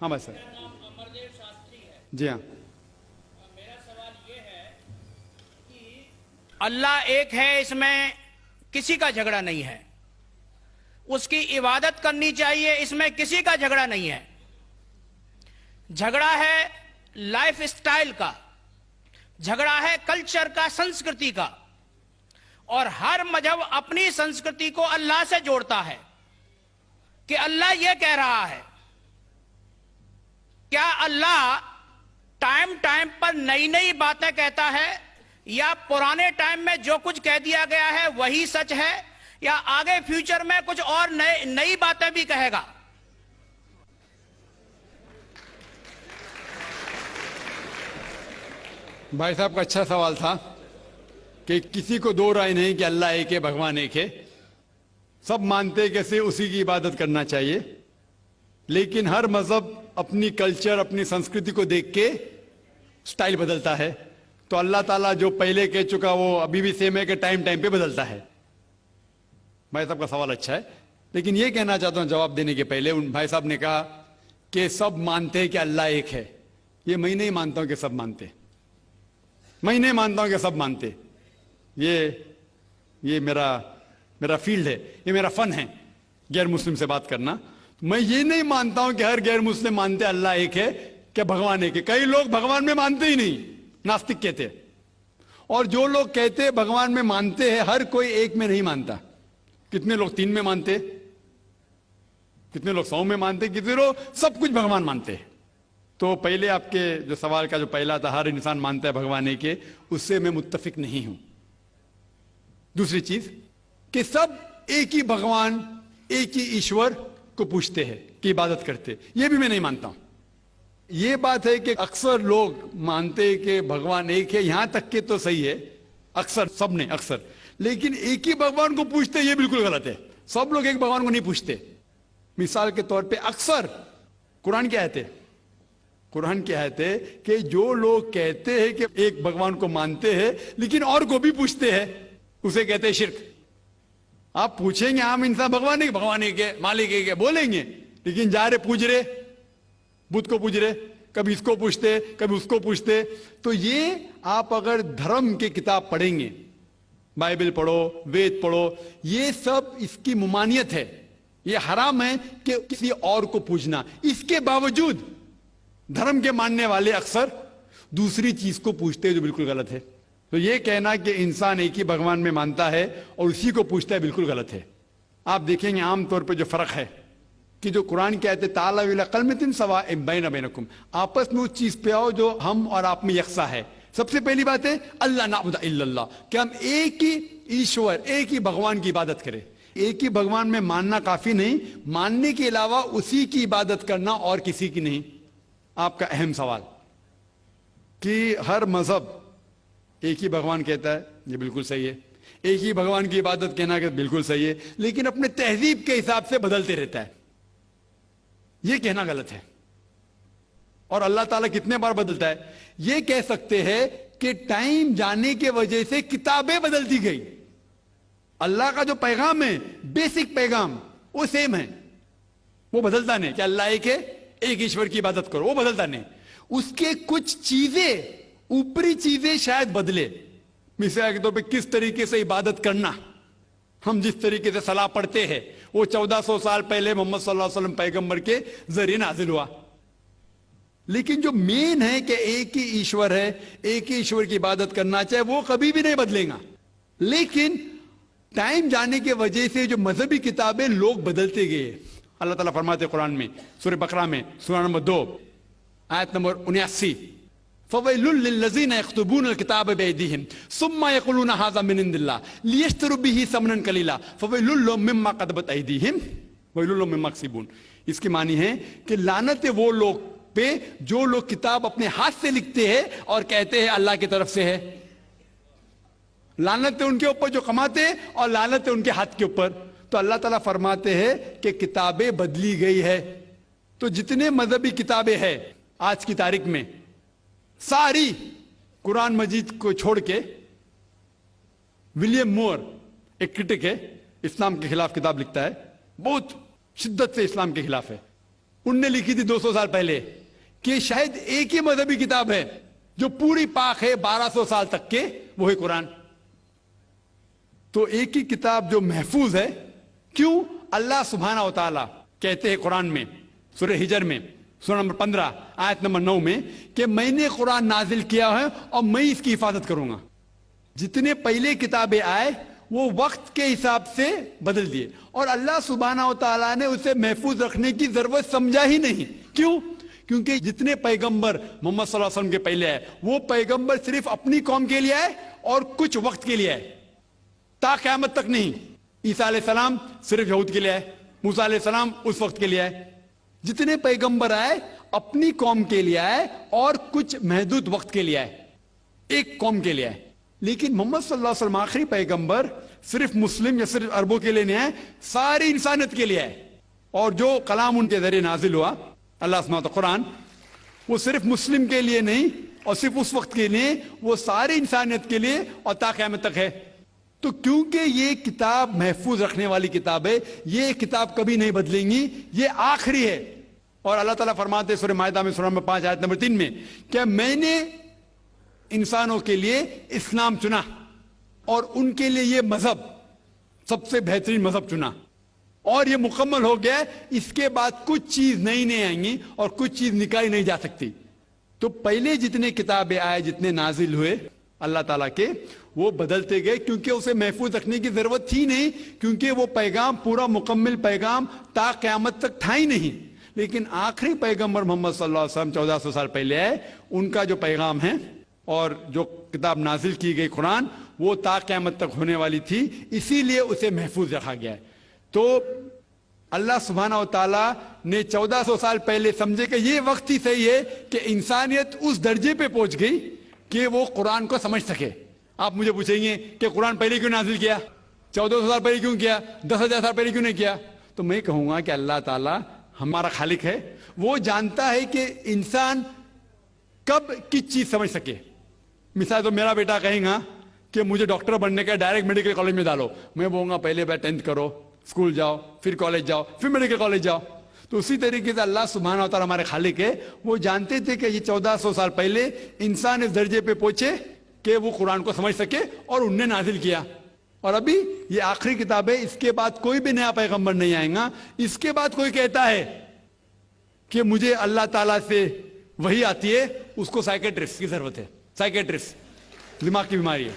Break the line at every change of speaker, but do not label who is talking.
ہاں بھائی سر.
میرا نام امردیو شاستری ہے.
جی ہاں.
میرا سوال یہ ہے کہ اللہ ایک ہے، اس میں کسی کا جھگڑا نہیں ہے. اس کی عبادت کرنی چاہیے، اس میں کسی کا جھگڑا نہیں ہے. جھگڑا ہے لائف سٹائل کا، جھگڑا ہے کلچر کا، سنسکرتی کا. اور ہر مذہب اپنی سنسکرتی کو اللہ سے جوڑتا ہے کہ اللہ یہ کہہ رہا ہے. کیا اللہ ٹائم پر نئی نئی باتیں کہتا ہے، یا پرانے ٹائم میں جو کچھ کہہ دیا گیا ہے وہی سچ ہے، یا آگے فیوچر میں کچھ اور نئی باتیں بھی کہے گا؟
بھائی صاحب کا اچھا سوال تھا کہ کسی کو دو رائے نہیں کہ اللہ ایک ہے، بھگوان ایک ہے. سب مانتے کیسے اسی کی عبادت کرنا چاہیے، لیکن ہر مذہب اپنی کلچر، اپنی سنسکرتی کو دیکھ کے سٹائل بدلتا ہے. تو اللہ تعالیٰ جو پہلے کہہ چکا وہ ابھی بھی سیم ہے کہ ٹائم پہ بدلتا ہے. بھائی صاحب کا سوال اچھا ہے، لیکن یہ کہنا چاہتا ہوں جواب دینے کے پہلے. ان بھائی صاحب نے کہا کہ سب مانتے ہیں کہ اللہ ایک ہے. یہ میں نہیں مانتا ہوں کہ سب مانتے، میں نہیں مانتا ہوں کہ سب مانتے. یہ میرا فیلڈ ہے، یہ میرا فن ہے غیر مسلم سے بات کرنا. میں یہ نہیں مانتا ہوں کہ ہر غیر مسلم مانتے اللہ ایک ہے، کہ بھگوان ایک ہے. کئی لوگ بھگوان میں مانتے ہی نہیں، ناستک کہتے. اور جو لوگ کہتے بھگوان میں مانتے ہیں، ہر کوئی ایک میں نہیں مانتا. کتنے لوگ 3 میں مانتے، کتنے لوگ 100 میں مانتے، کتنے لوگ سب کچھ بھگوان مانتے. تو پہلے آپ کے جو سوال کا جو پہلا تھا، ہر انسان مانتا ہے بھگوان ایک ہے، اس سے میں متفق نہیں ہوں. دوسری چیز کہ سب ایک ہی بھگوان، ایک ہی ایشور کو پوچھتے ہیں کہ عبادت کرتے، یہ بھی میں نہیں مانتا ہوں. یہ بات ہے کہ اکثر لوگ مانتے ہیں کہ بھگوان ایک ہے، یہاں تک کہ تو صحیح ہے اکثر، سب نے اکثر، لیکن ایک ہی بھگوان کو پوچھتے یہ بالکل غلط ہے. سب لوگ ایک بھگوان کو نہیں پوچھتے. مثال کے طور پہ اکثر قرآن کی آیت ہے، قرآن کی آیت ہے کہ جو لوگ کہتے ہیں کہ ایک بھگوان کو مانتے ہیں لیکن اور کو بھی پوچھتے ہیں، اسے کہتے ہیں شرک. آپ پوچھیں گے عام انسان بھگوان ایک ہے، مالک ایک ہے بولیں گے، لیکن جا رہے پوچھ رہے بدھ کو پوچھ رہے، کبھی اس کو پوچھتے کبھی اس کو پوچھتے. تو یہ آپ اگر دھرم کی کتاب پڑھیں گے، بائبل پڑھو، وید پڑھو، یہ سب اس کی ممانعت ہے. یہ حرام ہے کہ کسی اور کو پوچھنا. اس کے باوجود دھرم کے ماننے والے اکثر دوسری چیز کو پوچھتے ہیں جو بالکل غلط ہے. تو یہ کہنا کہ انسان ایک ہی بھگوان میں مانتا ہے اور اسی کو پوچھتا ہے بالکل غلط ہے. آپ دیکھیں گے عام طور پہ جو فرق ہے کہ جو قرآن کی آیت ہے تعالیٰ الی کلمۃ سواء بین بینکم، آپس میں اس چیز پہ آؤ جو ہم اور آپ میں یکساں ہے. سب سے پہلی بات ہے اللہ نعبد الا اللہ، کہ ہم ایک ہی ایشور، ایک ہی بھگوان کی عبادت کریں. ایک ہی بھگوان میں ماننا کافی نہیں، ماننے کے علاوہ اسی کی عبادت کرنا اور کسی کی نہیں. آپ کا اہم سوال کہ ہر مذہب ایک ہی بھگوان کہتا ہے، یہ بالکل صحیح ہے. ایک ہی بھگوان کی عبادت کہنا کہ بالکل صحیح ہے، لیکن اپنے تہذیب کے حساب سے بدلتے رہتا ہے، یہ کہنا غلط ہے. اور اللہ تعالیٰ کتنے بار بدلتا ہے؟ یہ کہہ سکتے ہیں کہ ٹائم جانے کے وجہ سے کتابیں بدلتی گئی. اللہ کا جو پیغام ہے، بیسک پیغام، وہ سیم ہے، وہ بدلتا نہیں. کہ اللہ ایک ہے، ایک ایشور کی عبادت کرو، وہ بدلتا نہیں. اس کے کچھ چیزیں، اوپری چیزیں شاید بدلے. مثال کے طور پہ کس طریقے سے عبادت کرنا، ہم جس طریقے سے صلاح پڑھتے ہیں وہ 1400 سال پہلے محمد صلی اللہ علیہ وسلم پیغمبر کے ذریعے نازل ہوا. لیکن جو مین ہے کہ ایک ہی ایشور ہے، ایک ہی ایشور کی عبادت کرنا چاہے، وہ کبھی بھی نہیں بدلے گا. لیکن ٹائم جانے کے وجہ سے جو مذہبی کتابیں لوگ بدلتے گئے. اللہ تعالیٰ فرماتے قرآن میں سورہ بقرہ میں سورہ نمبر 2 آیت نمبر 79 فَوَيْلٌ لِّلَّذِينَ يَكْتُبُونَ الْكِتَابَ بِأَيْدِيهِمْ ثُمَّ يَقُولُونَ هَٰذَا مِنْ عِندِ اللَّهِ لِيَشْتَرُوا بِهِ ثَمَنًا قَلِيلًا فَوَيْلٌ لَّهُم مِّمَّا كَتَبَتْ أَيْدِيهِمْ وَوَيْلٌ لَّهُم مِّمَّا يَكْسِبُونَ. اس کی معنی ہے کہ لعنت ہے وہ لوگ پہ جو لوگ کتاب اپنے ہاتھ سے لکھتے ہیں اور کہتے ہیں اللہ کی طرف سے ہے. لعنت ہے ان کے اوپر جو کماتے ہیں، اور لعنت ہے ان کے ہاتھ کے اوپر. تو اللہ تعالیٰ فرماتے ہیں کہ کتابیں بدلی گئی ہے. تو جتنے مذہبی کتابیں ہیں آج کی تاریخ میں، ساری قرآن مجید کو چھوڑ کے، ولیم مور ایک کرٹک ہے، اسلام کے خلاف کتاب لکھتا ہے، بہت شدت سے اسلام کے خلاف ہے. انہوں نے لکھی تھی 200 سال پہلے کہ شاید ایک ہی مذہبی کتاب ہے جو پوری پاک ہے 1200 سال تک کے، وہ ہے قرآن. تو ایک ہی کتاب جو محفوظ ہے. کیوں؟ اللہ سبحانہ و تعالیٰ کہتے ہیں قرآن میں سورہ ہجر میں سورہ نمبر 15 آیت نمبر 9 میں کہ میں نے قرآن نازل کیا ہے اور میں اس کی حفاظت کروں گا. جتنے پہلے کتابیں آئے وہ وقت کے حساب سے بدل دیے، اور اللہ سبحانہ و تعالیٰ نے اسے محفوظ رکھنے کی ضرورت سمجھا ہی نہیں. کیوں؟ کیونکہ جتنے پیغمبر محمد صلی اللہ علیہ وسلم کے پہلے آئے وہ پیغمبر صرف اپنی قوم کے لیے آئے اور کچھ وقت کے لیے آئے، تا قیامت تک نہیں. عیسیٰ علیہ السلام صرف یہود کے لیے آئے، موسیٰ علیہ السلام اس وقت کے لیے آئے. جتنے پیغمبر آئے اپنی قوم کے لیے آئے اور کچھ محدود وقت کے لیے آئے، ایک قوم کے لیے آئے. لیکن محمد صلی اللہ علیہ وسلم آخری پیغمبر صرف مسلم یا صرف عربوں کے لیے نہیں آئے، ساری انسانیت کے لیے آئے. اور جو کلام ان کے ذریعے نازل ہوا اللہ سبحانہ قرآن، وہ صرف مسلم کے لیے نہیں اور صرف اس وقت کے لیے، وہ ساری انسانیت کے لیے اور تا قیامت تک ہے. تو کیونکہ یہ کتاب محفوظ رکھنے والی کتاب ہے، یہ کتاب کبھی نہیں بدلیں گی، یہ آخری ہے. اور اللہ تعالیٰ فرماتے سورہ مائدہ میں سورہ نمبر 5 آیت نمبر 3 میں کہ میں نے انسانوں کے لیے اسلام چنا اور ان کے لیے یہ مذہب سب سے بہترین مذہب چنا، اور یہ مکمل ہو گیا. اس کے بعد کچھ چیز نئی نہیں آئیں گی اور کچھ چیز نکالی نہیں جا سکتی. تو پہلے جتنے کتابیں آئے، جتنے نازل ہوئے اللہ تعالیٰ کے، وہ بدلتے گئے کیونکہ اسے محفوظ رکھنے کی ضرورت تھی نہیں، کیونکہ وہ پیغام پورا مکمل پیغام تا قیامت تک تھا ہی نہیں. لیکن آخری پیغمبر محمد صلی اللہ علیہ وسلم 1400 سال پہلے آئے، ان کا جو پیغام ہے اور جو کتاب نازل کی گئی قرآن، وہ تا قیامت تک ہونے والی تھی، اسی لیے اسے محفوظ رکھا گیا ہے. تو اللہ سبحانہ و تعالیٰ نے 1400 سال پہلے سمجھے کہ یہ وقت ہی صحیح ہے کہ انسانیت اس درجے پہ پہنچ گئی کہ وہ قرآن کو سمجھ سکے. آپ مجھے پوچھیں گے کہ قرآن پہلے کیوں نازل کیا، 1400 سال پہلے کیوں کیا، 10,000 سال پہلے کیوں نہیں کیا؟ تو میں کہوں گا کہ اللہ تعالیٰ ہمارا خالق ہے، وہ جانتا ہے کہ انسان کب کس چیز سمجھ سکے. مثال تو میرا بیٹا کہیں گا کہ مجھے ڈاکٹر بننے کا ڈائریکٹ میڈیکل کالج میں ڈالو، میں بولوں گا پہلے 10th کرو، اسکول جاؤ، پھر کالج جاؤ، پھر میڈیکل کالج جاؤ. تو اسی طریقے سے اللہ سبحانہ و تعالیٰ ہمارے خالق ہے، وہ جانتے تھے کہ یہ 1400 سال پہلے انسان اس درجے پہ پہنچے کہ وہ قرآن کو سمجھ سکے، اور انہوں نے نازل کیا. اور ابھی یہ آخری کتاب ہے، اس کے بعد کوئی بھی نیا پیغمبر نہیں آئے گا. اس کے بعد کوئی کہتا ہے کہ مجھے اللہ تعالیٰ سے وہی آتی ہے، اس کو سائیکیٹرسٹ کی ضرورت ہے. سائیکیٹرسٹ دماغ کی بیماری ہے.